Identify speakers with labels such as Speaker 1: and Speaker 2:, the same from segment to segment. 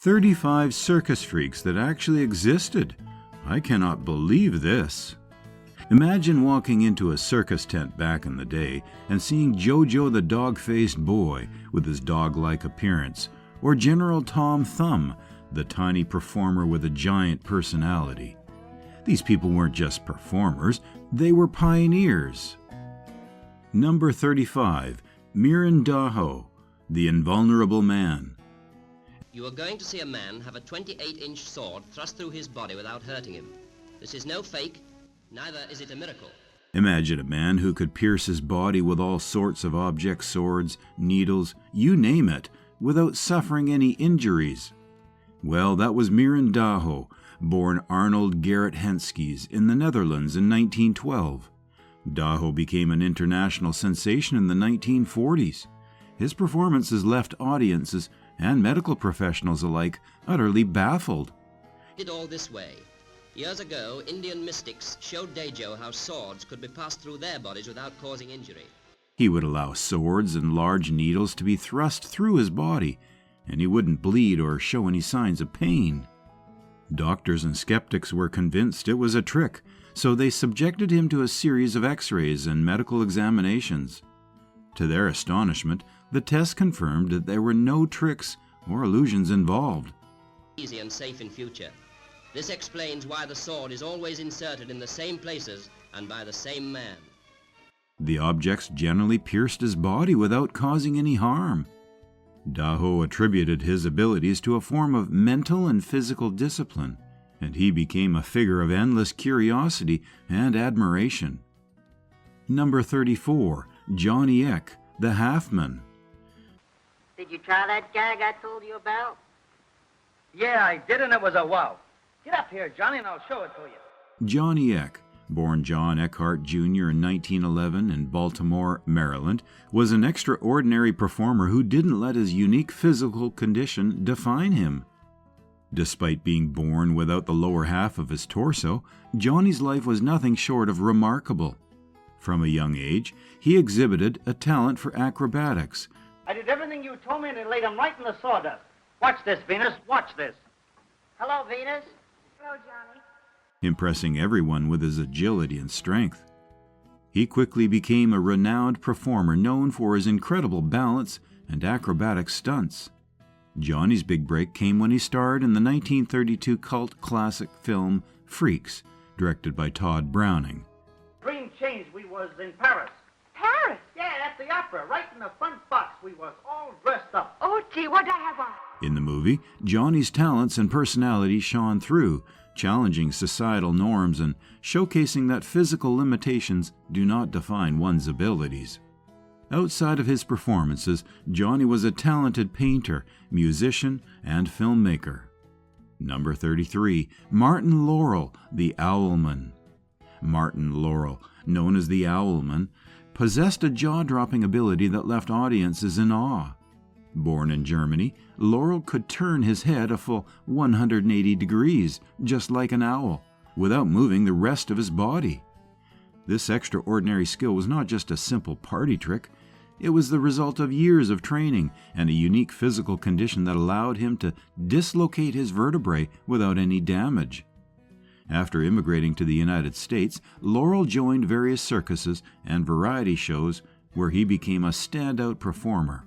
Speaker 1: 35 circus freaks that actually existed. I cannot believe this. Imagine walking into a circus tent back in the day and seeing JoJo the Dogfaced Boy with his dog-like appearance, or General Tom Thumb, the tiny performer with a giant personality. These people weren't just performers, they were pioneers. Number 35. Mirand Daho, the Invulnerable Man.
Speaker 2: You are going to see a man have a 28-inch sword thrust through his body without hurting him. This is no fake, neither is it a miracle.
Speaker 1: Imagine a man who could pierce his body with all sorts of objects, swords, needles, you name it, without suffering any injuries. Well, that was Mirand Daho, born Arnold Gerrit Henskes in the Netherlands in 1912. Daho became an international sensation in the 1940s. His performances left audiences and medical professionals alike utterly baffled.
Speaker 2: Did all this way. Years ago, Indian mystics showed Dajo how swords could be passed through their bodies without causing injury.
Speaker 1: He would allow swords and large needles to be thrust through his body, and he wouldn't bleed or show any signs of pain. Doctors and skeptics were convinced it was a trick, so they subjected him to a series of x-rays and medical examinations. To their astonishment, the test confirmed that there were no tricks or illusions involved.
Speaker 2: Easy and safe in future. This explains why the sword is always inserted in the same places and by the same man.
Speaker 1: The objects generally pierced his body without causing any harm. Daho attributed his abilities to a form of mental and physical discipline, and he became a figure of endless curiosity and admiration. Number 34. Johnny Eck, the Halfman.
Speaker 3: Did you try that gag I told you about?
Speaker 4: Yeah, I did, and it was a wow. Get up here, Johnny, and I'll show it to you.
Speaker 1: Johnny Eck, born John Eckhart Jr. in 1911 in Baltimore, Maryland, was an extraordinary performer who didn't let his unique physical condition define him. Despite being born without the lower half of his torso, Johnny's life was nothing short of remarkable. From a young age, he exhibited a talent for acrobatics.
Speaker 4: I did everything you told me, and it laid him right in the sawdust. Watch this, Venus. Watch this.
Speaker 3: Hello, Venus.
Speaker 5: Hello, Johnny.
Speaker 1: Impressing everyone with his agility and strength. He quickly became a renowned performer known for his incredible balance and acrobatic stunts. Johnny's big break came when he starred in the 1932 cult classic film Freaks, directed by Todd Browning.
Speaker 4: Dream changed. We was in Paris.
Speaker 5: Paris?
Speaker 4: Yeah, at the opera, right in the front box. We was all dressed up.
Speaker 5: Oh, gee, what'd I have on?
Speaker 1: In the movie, Johnny's talents and personality shone through, challenging societal norms and showcasing that physical limitations do not define one's abilities. Outside of his performances, Johnny was a talented painter, musician, and filmmaker. Number 33. Martin Laurel, the Owlman. Martin Laurel, known as the Owlman, possessed a jaw-dropping ability that left audiences in awe. Born in Germany, Laurel could turn his head a full 180 degrees, just like an owl, without moving the rest of his body. This extraordinary skill was not just a simple party trick. It was the result of years of training and a unique physical condition that allowed him to dislocate his vertebrae without any damage. After immigrating to the United States, Laurel joined various circuses and variety shows where he became a standout performer.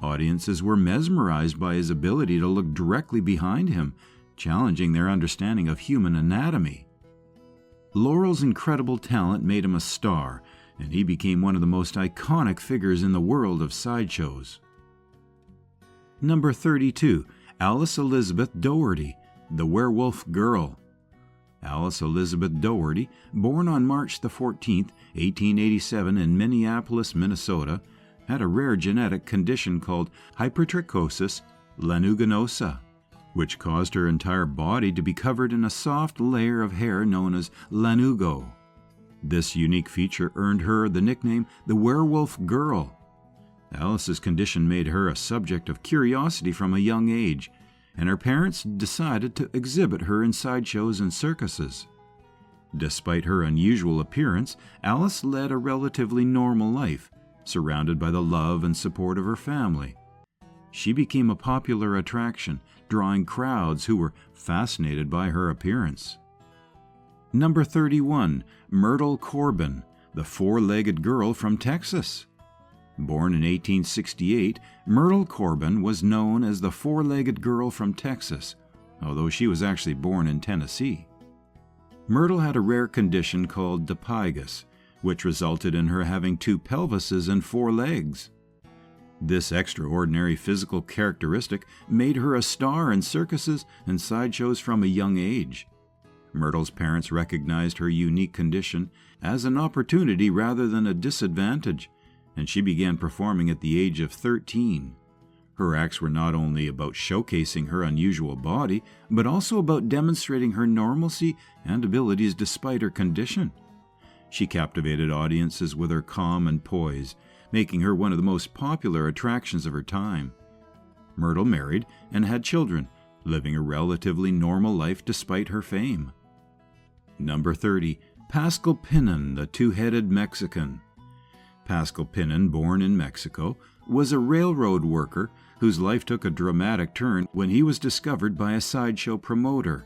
Speaker 1: Audiences were mesmerized by his ability to look directly behind him, challenging their understanding of human anatomy. Laurel's incredible talent made him a star, and he became one of the most iconic figures in the world of sideshows. Number 32. Alice Elizabeth Doherty, the Werewolf Girl. Alice Elizabeth Doherty, born on March 14, 1887 in Minneapolis, Minnesota, had a rare genetic condition called hypertrichosis lanuginosa, which caused her entire body to be covered in a soft layer of hair known as lanugo. This unique feature earned her the nickname the Werewolf Girl. Alice's condition made her a subject of curiosity from a young age, and her parents decided to exhibit her in sideshows and circuses. Despite her unusual appearance, Alice led a relatively normal life, surrounded by the love and support of her family. She became a popular attraction, drawing crowds who were fascinated by her appearance. Number 31, Myrtle Corbin, the four-legged girl from Texas. Born in 1868, Myrtle Corbin was known as the four-legged girl from Texas, although she was actually born in Tennessee. Myrtle had a rare condition called dipygus, which resulted in her having two pelvises and four legs. This extraordinary physical characteristic made her a star in circuses and sideshows from a young age. Myrtle's parents recognized her unique condition as an opportunity rather than a disadvantage, and she began performing at the age of 13. Her acts were not only about showcasing her unusual body, but also about demonstrating her normalcy and abilities despite her condition. She captivated audiences with her calm and poise, making her one of the most popular attractions of her time. Myrtle married and had children, living a relatively normal life despite her fame. Number 30, Pascal Pinon, the two-headed Mexican. Pascal Pinon, born in Mexico, was a railroad worker whose life took a dramatic turn when he was discovered by a sideshow promoter.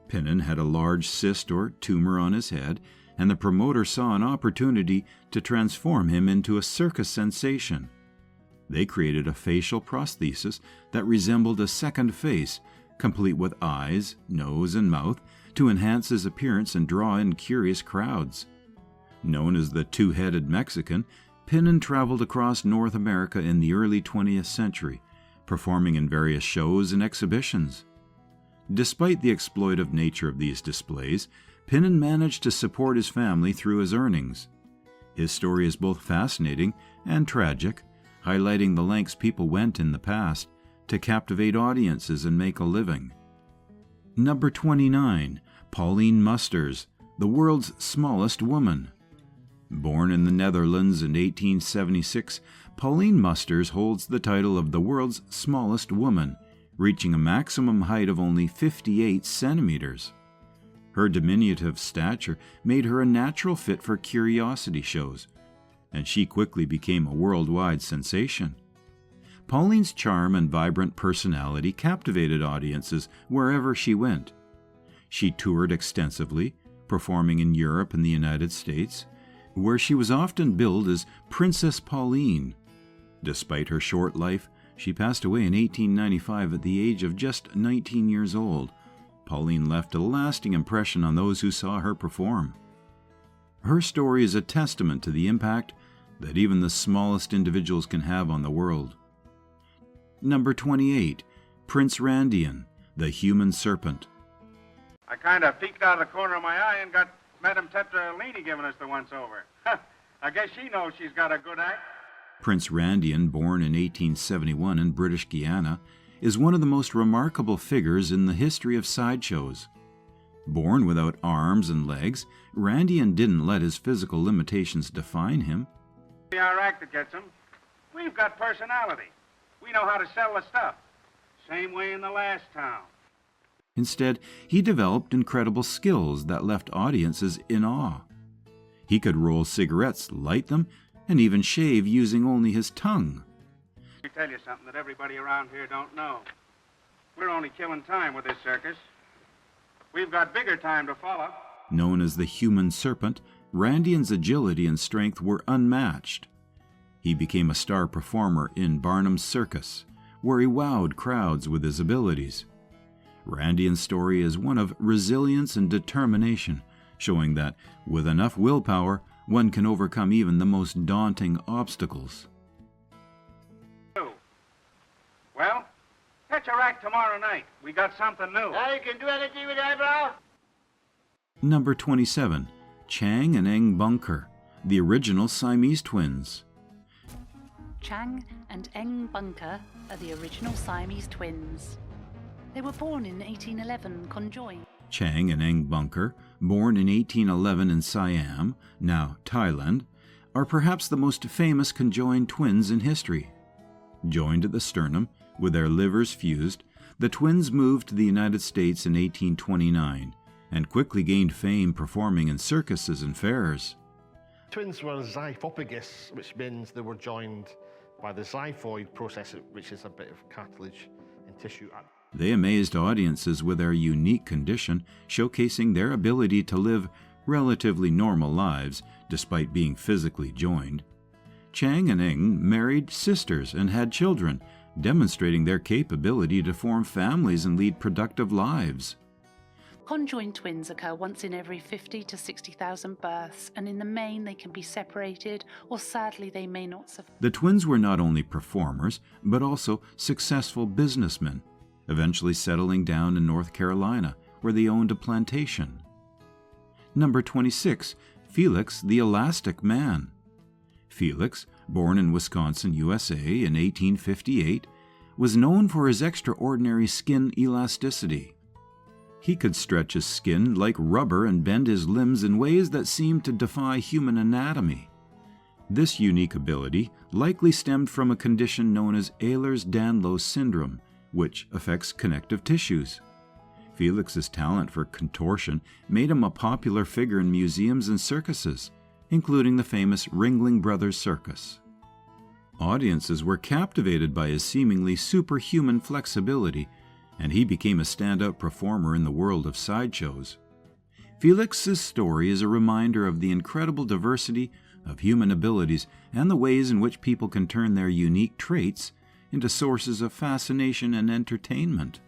Speaker 1: Pinon had a large cyst or tumor on his head, and the promoter saw an opportunity to transform him into a circus sensation. They created a facial prosthesis that resembled a second face, complete with eyes, nose, and mouth, to enhance his appearance and draw in curious crowds. Known as the two-headed Mexican, Pinon traveled across North America in the early 20th century, performing in various shows and exhibitions. Despite the exploitive nature of these displays, Pinon managed to support his family through his earnings. His story is both fascinating and tragic, highlighting the lengths people went in the past to captivate audiences and make a living. Number 29, Pauline Musters, the world's smallest woman. Born in the Netherlands in 1876, Pauline Musters holds the title of the world's smallest woman, reaching a maximum height of only 58 centimeters. Her diminutive stature made her a natural fit for curiosity shows, and she quickly became a worldwide sensation. Pauline's charm and vibrant personality captivated audiences wherever she went. She toured extensively, performing in Europe and the United States, where she was often billed as Princess Pauline. Despite her short life, she passed away in 1895 at the age of just 19 years old. Pauline left a lasting impression on those who saw her perform. Her story is a testament to the impact that even the smallest individuals can have on the world. Number 28, Prince Randan, the human serpent.
Speaker 6: I kind of peeked out of the corner of my eye and got Madame Tetralini giving us the once-over. I guess she knows she's got a good act.
Speaker 1: Prince Randan, born in 1871 in British Guiana, is one of the most remarkable figures in the history of sideshows. Born without arms and legs, Randan didn't let his physical limitations define him.
Speaker 6: Our act that gets him. We've got personality. We know how to sell the stuff. Same way in the last town.
Speaker 1: Instead, he developed incredible skills that left audiences in awe. He could roll cigarettes, light them, and even shave using only his tongue.
Speaker 6: Let me tell you something that everybody around here don't know. We're only killing time with this circus. We've got bigger time to follow.
Speaker 1: Known as the human serpent, Randan's agility and strength were unmatched. He became a star performer in Barnum's Circus, where he wowed crowds with his abilities. Randan's story is one of resilience and determination, showing that, with enough willpower, one can overcome even the most daunting obstacles.
Speaker 6: Well, catch a rack tomorrow night. We got something new.
Speaker 4: Now you can do anything with eyebrow?
Speaker 1: Number 27, Chang and En Bunker, the original Siamese twins.
Speaker 7: Chang and En Bunker are the original Siamese twins. They were born in 1811 conjoined.
Speaker 1: Chang and En Bunker, born in 1811 in Siam, now Thailand, are perhaps the most famous conjoined twins in history. Joined at the sternum, with their livers fused, the twins moved to the United States in 1829 and quickly gained fame performing in circuses and fairs.
Speaker 8: Twins were zygophobigous, which means they were joined by the xiphoid process, which is a bit of cartilage and tissue.
Speaker 1: They amazed audiences with their unique condition, showcasing their ability to live relatively normal lives despite being physically joined. Chang and En married sisters and had children, demonstrating their capability to form families and lead productive lives.
Speaker 7: Conjoined twins occur once in every 50 to 60,000 births, and in the main they can be separated, or sadly they may not survive.
Speaker 1: The twins were not only performers, but also successful businessmen, eventually settling down in North Carolina, where they owned a plantation. Number 26, Felix the Elastic Man. Felix, born in Wisconsin, USA in 1858, was known for his extraordinary skin elasticity. He could stretch his skin like rubber and bend his limbs in ways that seemed to defy human anatomy. This unique ability likely stemmed from a condition known as Ehlers-Danlos syndrome, which affects connective tissues. Felix's talent for contortion made him a popular figure in museums and circuses, including the famous Ringling Brothers Circus. Audiences were captivated by his seemingly superhuman flexibility, and he became a standout performer in the world of sideshows. Felix's story is a reminder of the incredible diversity of human abilities and the ways in which people can turn their unique traits into sources of fascination and entertainment.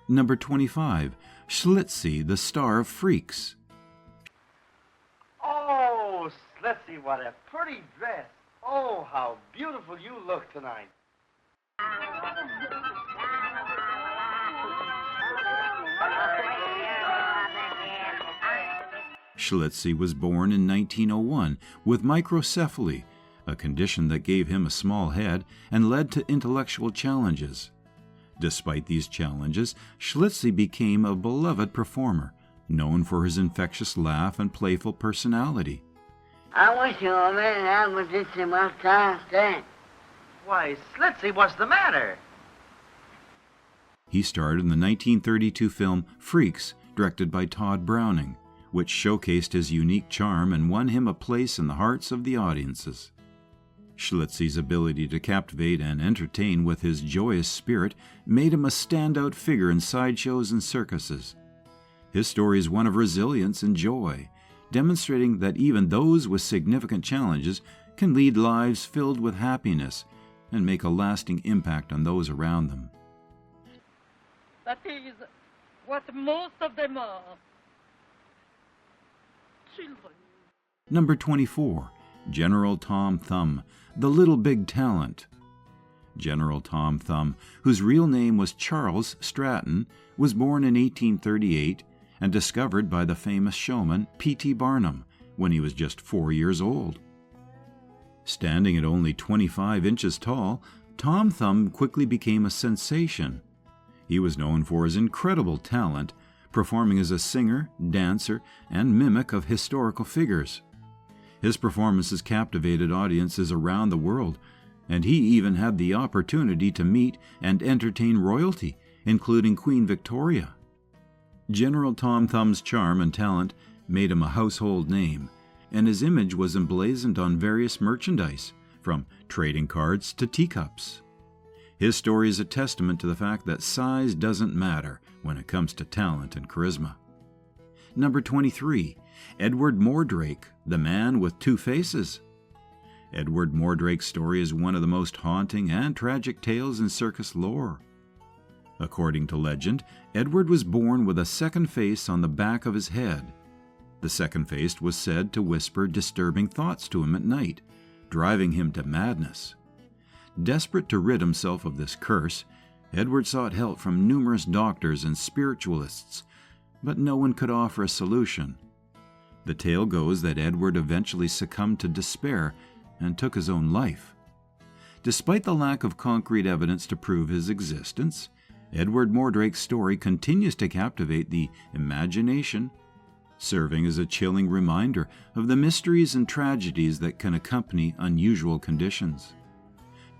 Speaker 1: Number 25, Schlitzie, the Star of Freaks.
Speaker 4: Oh, Schlitzie, what a pretty dress. Oh, how beautiful you look tonight.
Speaker 1: Schlitzie was born in 1901 with microcephaly, a condition that gave him a small head and led to intellectual challenges. Despite these challenges, Schlitzie became a beloved performer, known for his infectious laugh and playful personality.
Speaker 3: I wish you were man, I was just in my time stand.
Speaker 4: Why, Schlitzie, what's the matter?
Speaker 1: He starred in the 1932 film Freaks, directed by Todd Browning, which showcased his unique charm and won him a place in the hearts of the audiences. Schlitzie's ability to captivate and entertain with his joyous spirit made him a standout figure in sideshows and circuses. His story is one of resilience and joy, demonstrating that even those with significant challenges can lead lives filled with happiness and make a lasting impact on those around them.
Speaker 9: That is what most of them are. Children.
Speaker 1: Number 24, General Tom Thumb, the Little Big Talent. General Tom Thumb, whose real name was Charles Stratton, was born in 1838 and discovered by the famous showman P.T. Barnum when he was just 4 years old. Standing at only 25 inches tall, Tom Thumb quickly became a sensation. He was known for his incredible talent, performing as a singer, dancer, and mimic of historical figures. His performances captivated audiences around the world, and he even had the opportunity to meet and entertain royalty, including Queen Victoria. General Tom Thumb's charm and talent made him a household name, and his image was emblazoned on various merchandise, from trading cards to teacups. His story is a testament to the fact that size doesn't matter when it comes to talent and charisma. Number 23, Edward Mordrake, the Man with Two Faces. Edward Mordrake's story is one of the most haunting and tragic tales in circus lore. According to legend, Edward was born with a second face on the back of his head. The second face was said to whisper disturbing thoughts to him at night, driving him to madness. Desperate to rid himself of this curse, Edward sought help from numerous doctors and spiritualists, but no one could offer a solution. The tale goes that Edward eventually succumbed to despair and took his own life. Despite the lack of concrete evidence to prove his existence, Edward Mordrake's story continues to captivate the imagination, serving as a chilling reminder of the mysteries and tragedies that can accompany unusual conditions.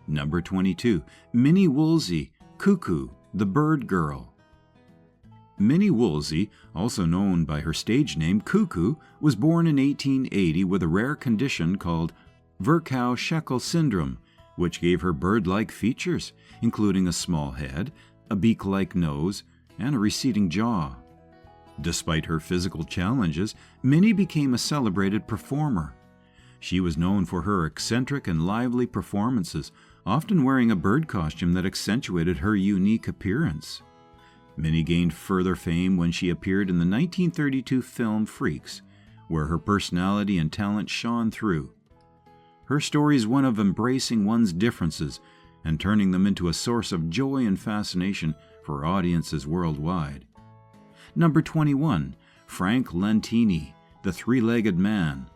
Speaker 1: Number 22, Minnie Woolsey, Cuckoo, the Bird Girl. Minnie Woolsey, also known by her stage name Cuckoo, was born in 1880 with a rare condition called Virchow-Sheckel syndrome, which gave her bird-like features, including a small head, a beak-like nose, and a receding jaw. Despite her physical challenges, Minnie became a celebrated performer. She was known for her eccentric and lively performances, often wearing a bird costume that accentuated her unique appearance. Minnie gained further fame when she appeared in the 1932 film Freaks, where her personality and talent shone through. Her story is one of embracing one's differences and turning them into a source of joy and fascination for audiences worldwide. Number 21, Frank Lentini, the Three-Legged Man.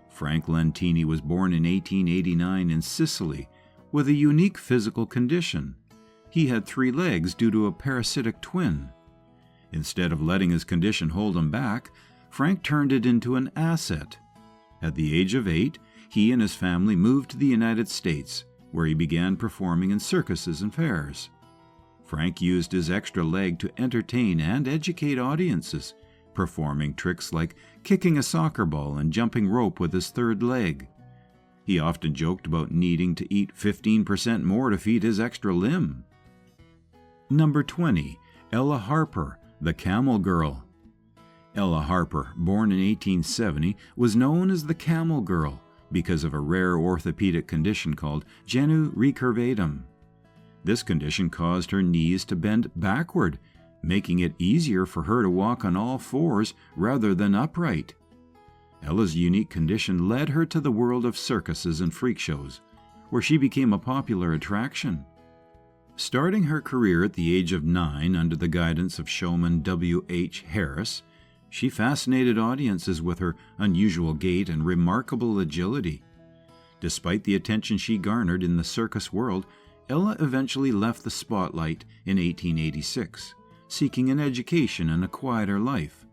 Speaker 1: Frank Lentini was born in 1889 in Sicily with a unique physical condition. He had 3 legs due to a parasitic twin. Instead of letting his condition hold him back, Frank turned it into an asset. At the age of 8, he and his family moved to the United States, where he began performing in circuses and fairs. Frank used his extra leg to entertain and educate audiences, performing tricks like kicking a soccer ball and jumping rope with his 3rd leg. He often joked about needing to eat 15% more to feed his extra limb. Number 20, Ella Harper, the Camel Girl. Ella Harper, born in 1870, was known as the Camel Girl because of a rare orthopedic condition called genu recurvatum. This condition caused her knees to bend backward, making it easier for her to walk on all 4s rather than upright. Ella's unique condition led her to the world of circuses and freak shows, where she became a popular attraction. Starting her career at the age of 9 under the guidance of showman W. H. Harris, she fascinated audiences with her unusual gait and remarkable agility. Despite the attention she garnered in the circus world, Ella eventually left the spotlight in 1886, seeking an education and a quieter life.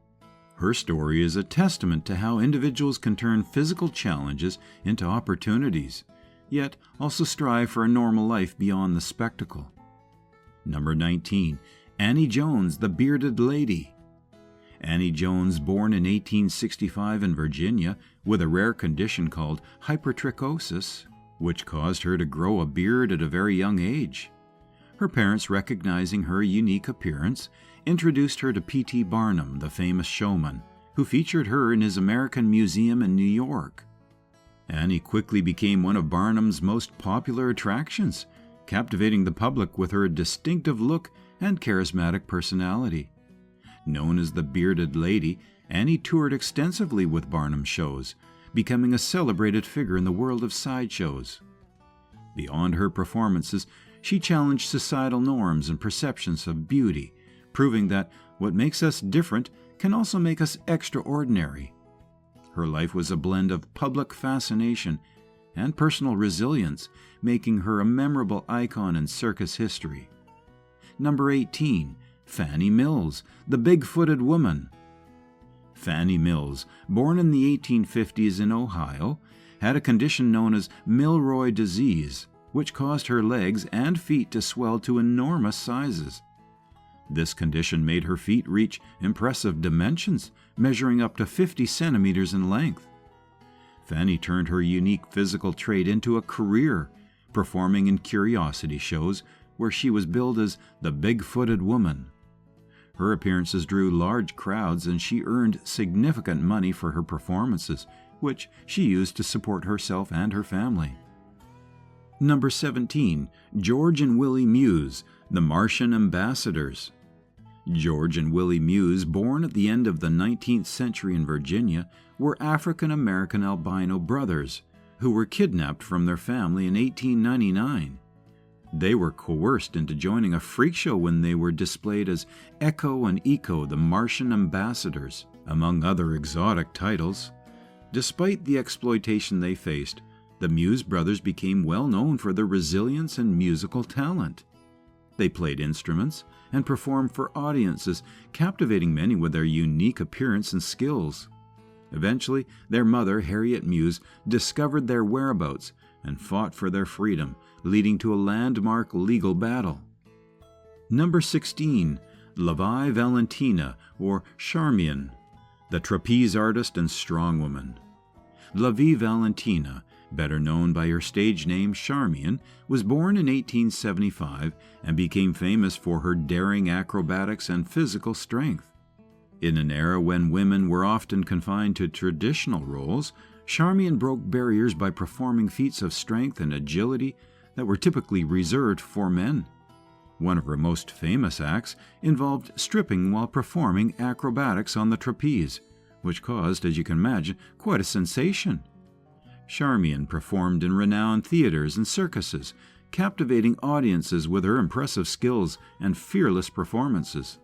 Speaker 1: Her story is a testament to how individuals can turn physical challenges into opportunities, yet also strive for a normal life beyond the spectacle. Number 19, Annie Jones, the Bearded Lady. Annie Jones, born in 1865 in Virginia with a rare condition called hypertrichosis, which caused her to grow a beard at a very young age. Her parents, recognizing her unique appearance, introduced her to P.T. Barnum, the famous showman, who featured her in his American Museum in New York. Annie quickly became one of Barnum's most popular attractions, captivating the public with her distinctive look and charismatic personality. Known as the Bearded Lady, Annie toured extensively with Barnum shows, becoming a celebrated figure in the world of sideshows. Beyond her performances, she challenged societal norms and perceptions of beauty, proving that what makes us different can also make us extraordinary. Her life was a blend of public fascination and personal resilience, making her a memorable icon in circus history. Number 18, Fanny Mills, the Big-Footed Woman. Fanny Mills, born in the 1850s in Ohio, had a condition known as Milroy disease, which caused her legs and feet to swell to enormous sizes. This condition made her feet reach impressive dimensions, measuring up to 50 centimeters in length. Fanny turned her unique physical trait into a career, performing in curiosity shows where she was billed as the Big-Footed Woman. Her appearances drew large crowds and she earned significant money for her performances, which she used to support herself and her family. Number 17, George and Willie Muse, the Martian Ambassadors. George and Willie Muse, born at the end of the 19th century in Virginia, were African-American albino brothers who were kidnapped from their family in 1899. They were coerced into joining a freak show when they were displayed as Echo and Eco, the Martian Ambassadors, among other exotic titles. Despite the exploitation they faced, the Muse brothers became well known for their resilience and musical talent. They played instruments and performed for audiences, captivating many with their unique appearance and skills. Eventually, their mother, Harriet Muse, discovered their whereabouts and fought for their freedom, leading to a landmark legal battle. Number 16, Lai Valentina, or Charmian, the trapeze artist and strongwoman. Lai Valentina, better known by her stage name Charmian, was born in 1875 and became famous for her daring acrobatics and physical strength. In an era when women were often confined to traditional roles, Charmian broke barriers by performing feats of strength and agility that were typically reserved for men. One of her most famous acts involved stripping while performing acrobatics on the trapeze, which caused, as you can imagine, quite a sensation. Charmian performed in renowned theaters and circuses, captivating audiences with her impressive skills and fearless performances.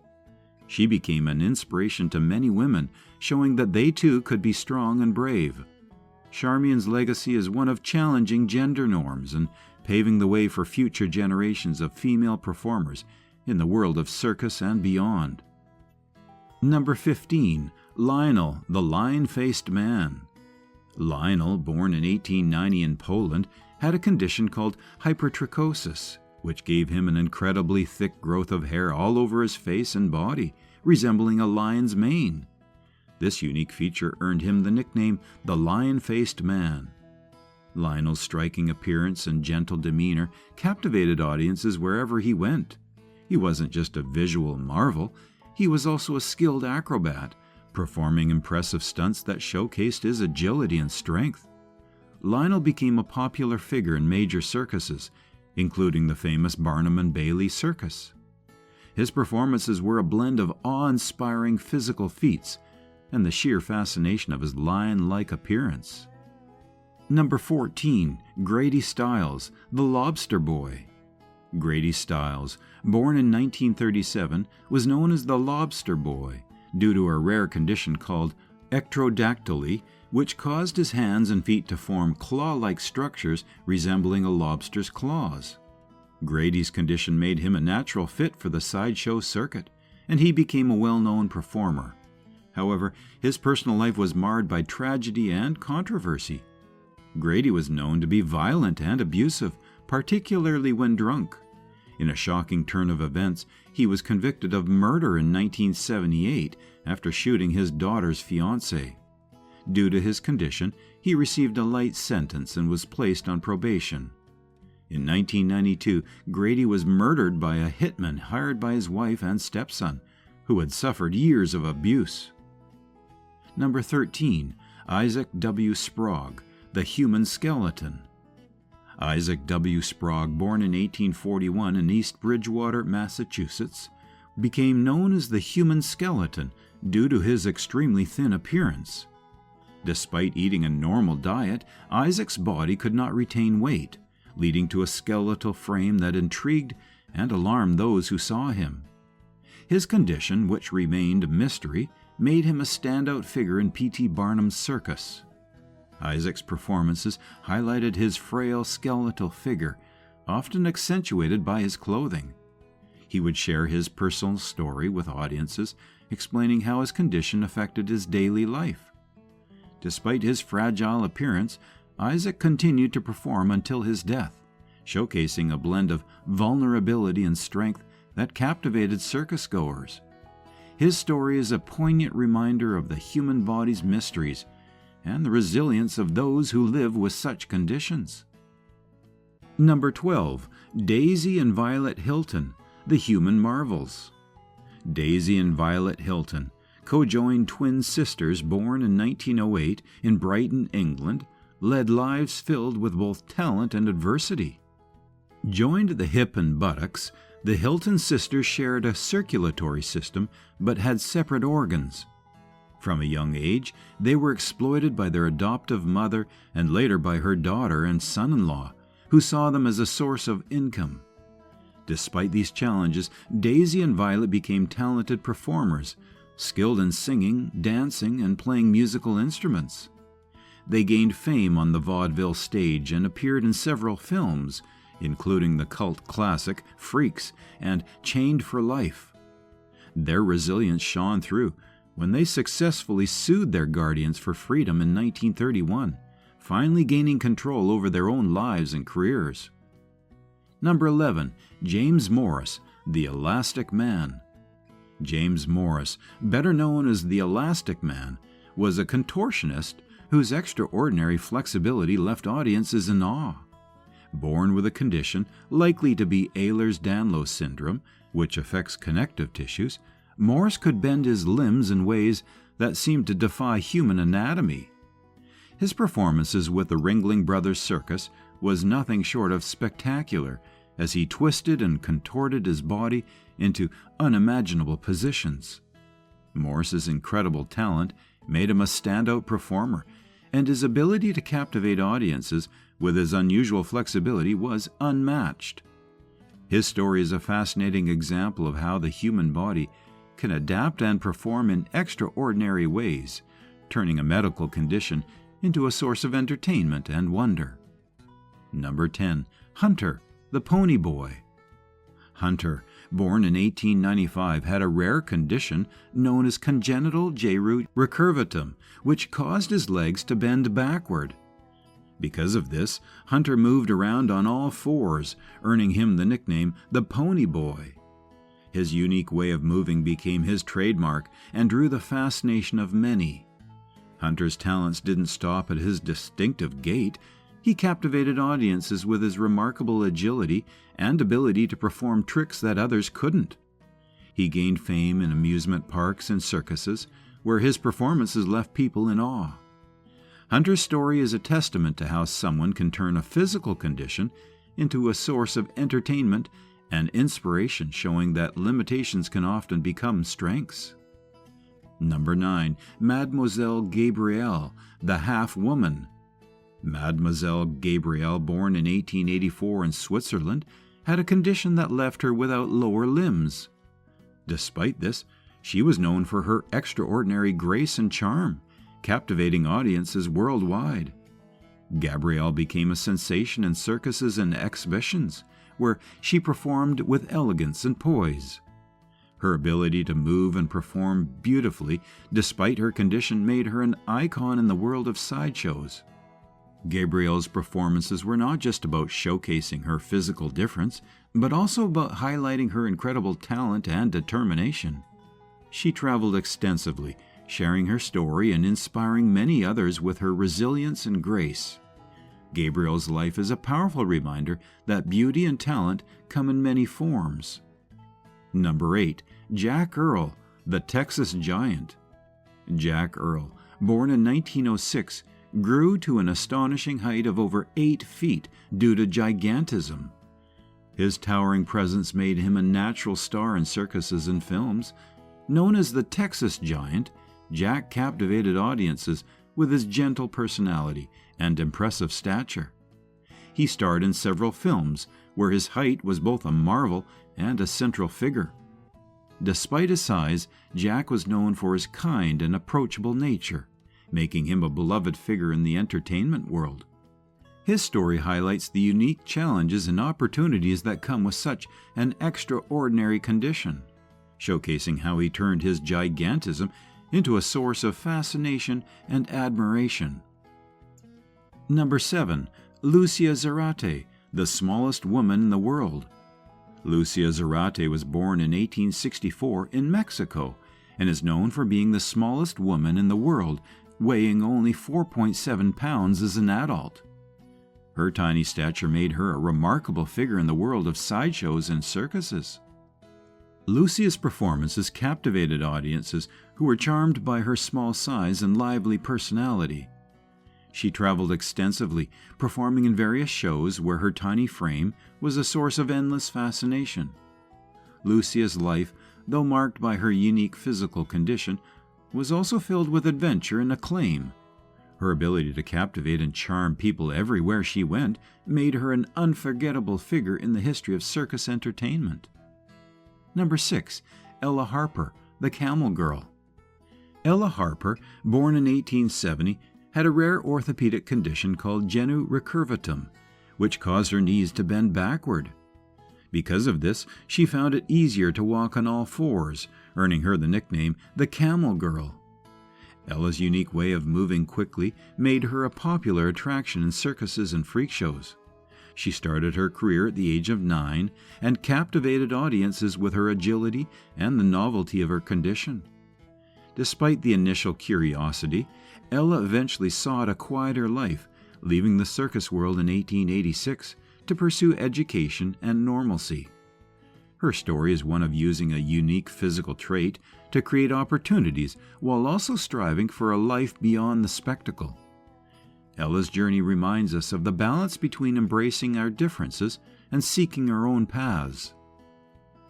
Speaker 1: She became an inspiration to many women, showing that they too could be strong and brave. Charmian's legacy is one of challenging gender norms and paving the way for future generations of female performers in the world of circus and beyond. Number 15. Lionel, the Lion-Faced Man. Lionel, born in 1890 in Poland, had a condition called hypertrichosis, which gave him an incredibly thick growth of hair all over his face and body, resembling a lion's mane. This unique feature earned him the nickname the Lion-Faced Man. Lionel's striking appearance and gentle demeanor captivated audiences wherever he went. He wasn't just a visual marvel, he was also a skilled acrobat, performing impressive stunts that showcased his agility and strength. Lionel became a popular figure in major circuses, including the famous Barnum and Bailey Circus. His performances were a blend of awe-inspiring physical feats and the sheer fascination of his lion-like appearance. Number 14. Grady Styles, the Lobster Boy. Grady Styles, born in 1937, was known as the Lobster Boy due to a rare condition called ectrodactyly, which caused his hands and feet to form claw-like structures resembling a lobster's claws. Grady's condition made him a natural fit for the sideshow circuit, and he became a well-known performer. However, his personal life was marred by tragedy and controversy. Grady was known to be violent and abusive, particularly when drunk. In a shocking turn of events, he was convicted of murder in 1978 after shooting his daughter's fiancé. Due to his condition, he received a light sentence and was placed on probation. In 1992, Grady was murdered by a hitman hired by his wife and stepson, who had suffered years of abuse. Number 13. Isaac W. Sprog, the Human Skeleton. Isaac W. Sprog, born in 1841 in East Bridgewater, Massachusetts, became known as the Human Skeleton due to his extremely thin appearance. Despite eating a normal diet, Isaac's body could not retain weight, leading to a skeletal frame that intrigued and alarmed those who saw him. His condition, which remained a mystery, made him a standout figure in P.T. Barnum's circus. Isaac's performances highlighted his frail skeletal figure, often accentuated by his clothing. He would share his personal story with audiences, explaining how his condition affected his daily life. Despite his fragile appearance, Isaac continued to perform until his death, showcasing a blend of vulnerability and strength that captivated circus-goers. His story is a poignant reminder of the human body's mysteries and the resilience of those who live with such conditions. Number 12. Daisy and Violet Hilton, the Human Marvels. Daisy and Violet Hilton, co-joined twin sisters born in 1908 in Brighton, England, led lives filled with both talent and adversity. Joined at the hip and buttocks, the Hilton sisters shared a circulatory system but had separate organs. From a young age, they were exploited by their adoptive mother and later by her daughter and son-in-law, who saw them as a source of income. Despite these challenges, Daisy and Violet became talented performers, skilled in singing, dancing, and playing musical instruments. They gained fame on the vaudeville stage and appeared in several films, including the cult classic Freaks and Chained for Life. Their resilience shone through when they successfully sued their guardians for freedom in 1931, finally gaining control over their own lives and careers. Number 11. James Morris, the Elastic Man. James Morris, better known as the Elastic Man, was a contortionist whose extraordinary flexibility left audiences in awe. Born with a condition likely to be Ehlers-Danlos syndrome, which affects connective tissues, Morse could bend his limbs in ways that seemed to defy human anatomy. His performances with the Ringling Brothers Circus was nothing short of spectacular, as he twisted and contorted his body into unimaginable positions. Morse's incredible talent made him a standout performer, and his ability to captivate audiences with his unusual flexibility was unmatched. His story is a fascinating example of how the human body can adapt and perform in extraordinary ways, turning a medical condition into a source of entertainment and wonder. Number 10. Hunter, the Pony Boy. Hunter, born in 1895, had a rare condition known as congenital gyrus recurvatum, which caused his legs to bend backward. Because of this, Hunter moved around on all fours, earning him the nickname the Pony Boy. His unique way of moving became his trademark and drew the fascination of many. Hunter's talents didn't stop at his distinctive gait. He captivated audiences with his remarkable agility and ability to perform tricks that others couldn't. He gained fame in amusement parks and circuses, where his performances left people in awe. Hunter's story is a testament to how someone can turn a physical condition into a source of entertainment and inspiration, showing that limitations can often become strengths. Number 9. Mademoiselle Gabrielle, the Half-Woman. Mademoiselle Gabrielle, born in 1884 in Switzerland, had a condition that left her without lower limbs. Despite this, she was known for her extraordinary grace and charm, captivating audiences worldwide. Gabrielle became a sensation in circuses and exhibitions, where she performed with elegance and poise. Her ability to move and perform beautifully despite her condition made her an icon in the world of sideshows. Gabrielle's performances were not just about showcasing her physical difference, but also about highlighting her incredible talent and determination. She traveled extensively, sharing her story and inspiring many others with her resilience and grace. Gabrielle's life is a powerful reminder that beauty and talent come in many forms. Number 8. Jack Earl, the Texas Giant. Jack Earl, born in 1906, grew to an astonishing height of over 8 feet due to gigantism. His towering presence made him a natural star in circuses and films. Known as the Texas Giant, Jack captivated audiences with his gentle personality and impressive stature. He starred in several films where his height was both a marvel and a central figure. Despite his size, Jack was known for his kind and approachable nature, making him a beloved figure in the entertainment world. His story highlights the unique challenges and opportunities that come with such an extraordinary condition, showcasing how he turned his gigantism into a source of fascination and admiration. Number 7. Lucia Zarate, the smallest woman in the world. Lucia Zarate was born in 1864 in Mexico and is known for being the smallest woman in the world, weighing only 4.7 pounds as an adult. Her tiny stature made her a remarkable figure in the world of sideshows and circuses. Lucia's performances captivated audiences who were charmed by her small size and lively personality. She traveled extensively, performing in various shows where her tiny frame was a source of endless fascination. Lucia's life, though marked by her unique physical condition, was also filled with adventure and acclaim. Her ability to captivate and charm people everywhere she went made her an unforgettable figure in the history of circus entertainment. Number 6. Ella Harper, the Camel Girl. Ella Harper, born in 1870, had a rare orthopedic condition called genu recurvatum, which caused her knees to bend backward. Because of this, she found it easier to walk on all fours, earning her the nickname the Camel Girl. Ella's unique way of moving quickly made her a popular attraction in circuses and freak shows. She started her career at the age of 9 and captivated audiences with her agility and the novelty of her condition. Despite the initial curiosity, Ella eventually sought a quieter life, leaving the circus world in 1886 to pursue education and normalcy. Her story is one of using a unique physical trait to create opportunities while also striving for a life beyond the spectacle. Ella's journey reminds us of the balance between embracing our differences and seeking our own paths.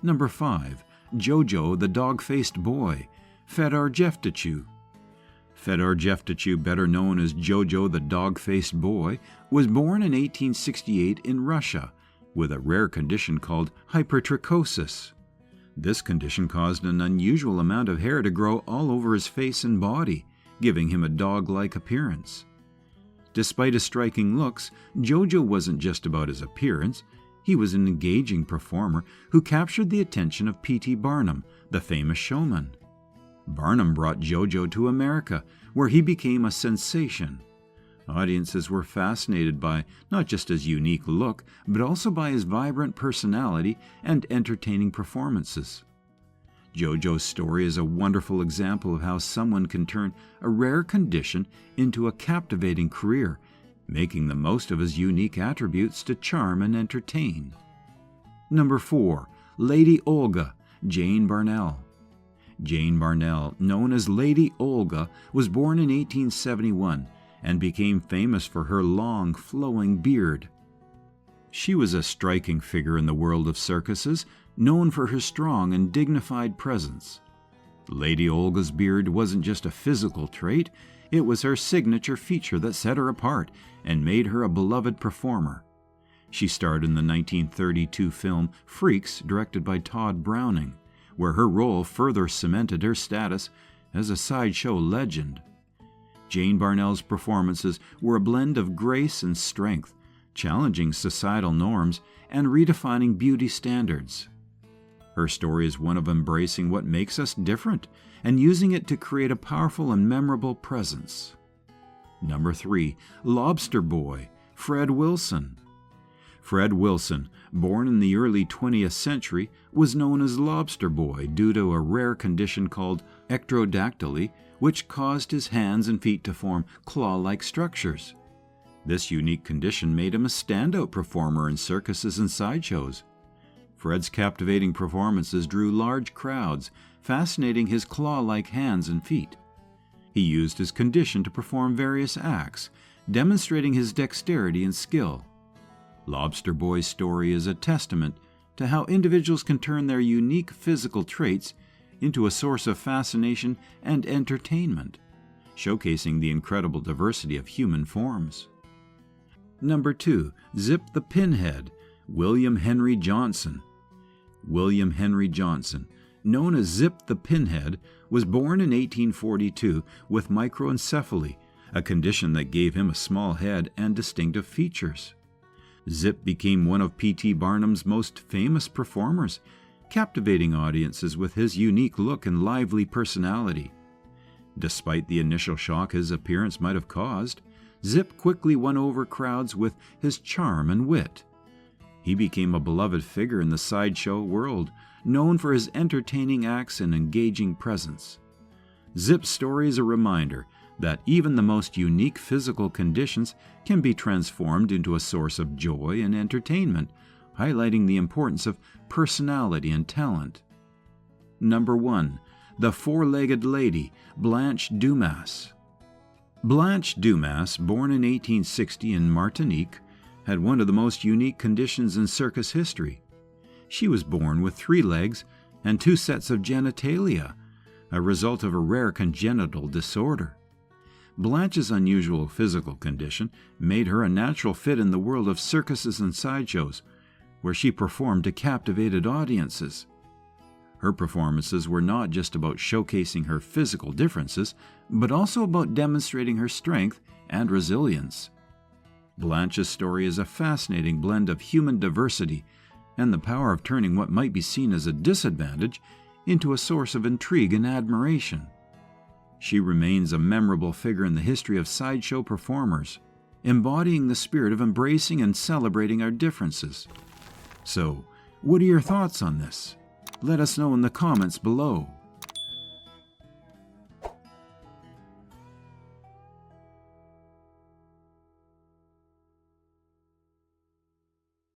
Speaker 1: Number 5. JoJo The Dogfaced Boy, Fedor Jeftichu. Fedor Jeftichu, better known as JoJo The Dogfaced Boy, was born in 1868 in Russia with a rare condition called hypertrichosis. This condition caused an unusual amount of hair to grow all over his face and body, giving him a dog-like appearance. Despite his striking looks, JoJo wasn't just about his appearance. He was an engaging performer who captured the attention of P.T. Barnum, the famous showman. Barnum brought JoJo to America, where he became a sensation. Audiences were fascinated by not just his unique look, but also by his vibrant personality and entertaining performances. JoJo's story is a wonderful example of how someone can turn a rare condition into a captivating career, making the most of his unique attributes to charm and entertain. Number 4. Lady Olga, Jane Barnell. Jane Barnell, known as Lady Olga, was born in 1871 and became famous for her long, flowing beard. She was a striking figure in the world of circuses, known for her strong and dignified presence. Lady Olga's beard wasn't just a physical trait, it was her signature feature that set her apart and made her a beloved performer. She starred in the 1932 film Freaks, directed by Todd Browning, where her role further cemented her status as a sideshow legend. Jane Barnell's performances were a blend of grace and strength, challenging societal norms and redefining beauty standards. Her story is one of embracing what makes us different and using it to create a powerful and memorable presence. Number 3. Lobster Boy, Fred Wilson. Fred Wilson, born in the early 20th century, was known as Lobster Boy due to a rare condition called ectrodactyly, which caused his hands and feet to form claw-like structures. This unique condition made him a standout performer in circuses and sideshows. Fred's captivating performances drew large crowds, fascinating his claw-like hands and feet. He used his condition to perform various acts, demonstrating his dexterity and skill. Lobster Boy's story is a testament to how individuals can turn their unique physical traits into a source of fascination and entertainment, showcasing the incredible diversity of human forms. Number 2. Zip the Pinhead, William Henry Johnson. William Henry Johnson, known as Zip the Pinhead, was born in 1842 with microencephaly, a condition that gave him a small head and distinctive features. Zip became one of P.T. Barnum's most famous performers, captivating audiences with his unique look and lively personality. Despite the initial shock his appearance might have caused, Zip quickly won over crowds with his charm and wit. He became a beloved figure in the sideshow world, known for his entertaining acts and engaging presence. Zip's story is a reminder that even the most unique physical conditions can be transformed into a source of joy and entertainment, highlighting the importance of personality and talent. Number 1. The Four-Legged Lady, Blanche Dumas. Blanche Dumas, born in 1860 in Martinique, had one of the most unique conditions in circus history. She was born with 3 legs and 2 sets of genitalia, a result of a rare congenital disorder. Blanche's unusual physical condition made her a natural fit in the world of circuses and sideshows, where she performed to captivated audiences. Her performances were not just about showcasing her physical differences, but also about demonstrating her strength and resilience. Blanche's story is a fascinating blend of human diversity and the power of turning what might be seen as a disadvantage into a source of intrigue and admiration. She remains a memorable figure in the history of sideshow performers, embodying the spirit of embracing and celebrating our differences. So, what are your thoughts on this? Let us know in the comments below.